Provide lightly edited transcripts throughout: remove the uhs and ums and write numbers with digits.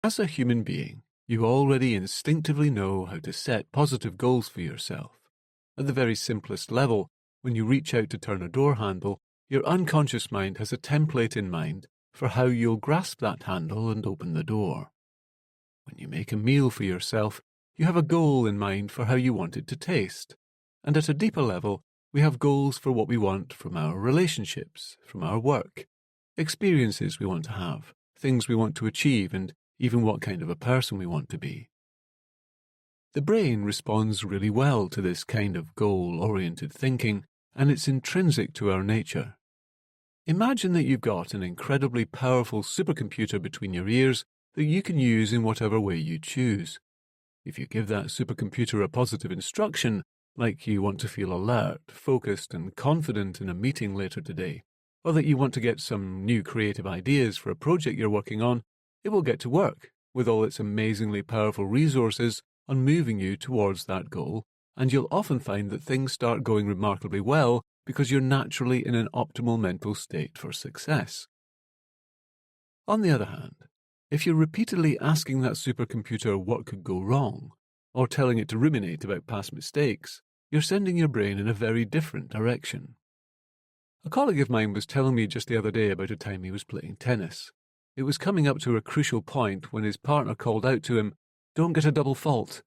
As a human being, you already instinctively know how to set positive goals for yourself. At the very simplest level, when you reach out to turn a door handle, your unconscious mind has a template in mind for how you'll grasp that handle and open the door. When you make a meal for yourself, you have a goal in mind for how you want it to taste. And at a deeper level, we have goals for what we want from our relationships, from our work, experiences we want to have, things we want to achieve, and even what kind of a person we want to be. The brain responds really well to this kind of goal-oriented thinking, and it's intrinsic to our nature. Imagine that you've got an incredibly powerful supercomputer between your ears that you can use in whatever way you choose. If you give that supercomputer a positive instruction, like you want to feel alert, focused, and confident in a meeting later today, or that you want to get some new creative ideas for a project you're working on, it will get to work with all its amazingly powerful resources on moving you towards that goal, and you'll often find that things start going remarkably well because you're naturally in an optimal mental state for success. On the other hand, if you're repeatedly asking that supercomputer what could go wrong, or telling it to ruminate about past mistakes, you're sending your brain in a very different direction. A colleague of mine was telling me just the other day about a time he was playing tennis. It was coming up to a crucial point when his partner called out to him, "Don't get a double fault."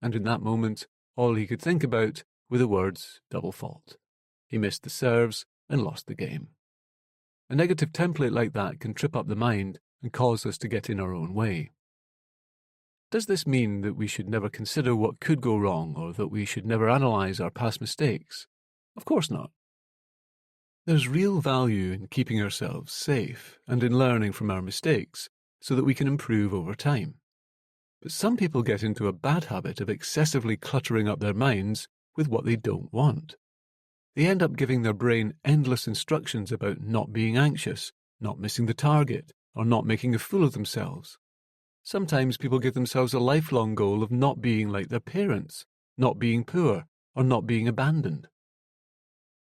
And in that moment, all he could think about were the words double fault. He missed the serves and lost the game. A negative template like that can trip up the mind and cause us to get in our own way. Does this mean that we should never consider what could go wrong, or that we should never analyze our past mistakes? Of course not. There's real value in keeping ourselves safe and in learning from our mistakes so that we can improve over time. But some people get into a bad habit of excessively cluttering up their minds with what they don't want. They end up giving their brain endless instructions about not being anxious, not missing the target, or not making a fool of themselves. Sometimes people give themselves a lifelong goal of not being like their parents, not being poor, or not being abandoned.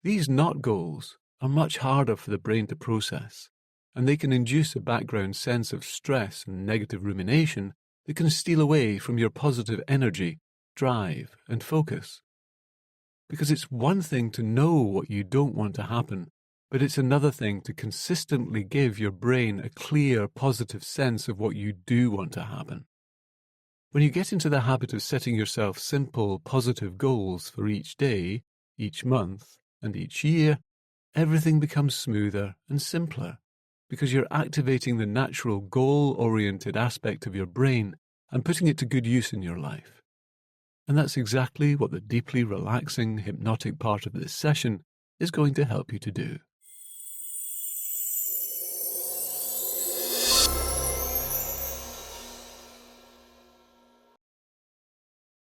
These not goals are much harder for the brain to process, and they can induce a background sense of stress and negative rumination that can steal away from your positive energy, drive, and focus. Because it's one thing to know what you don't want to happen, but it's another thing to consistently give your brain a clear, positive sense of what you do want to happen. When you get into the habit of setting yourself simple, positive goals for each day, each month, and each year, everything becomes smoother and simpler, because you're activating the natural goal-oriented aspect of your brain and putting it to good use in your life. And that's exactly what the deeply relaxing, hypnotic part of this session is going to help you to do.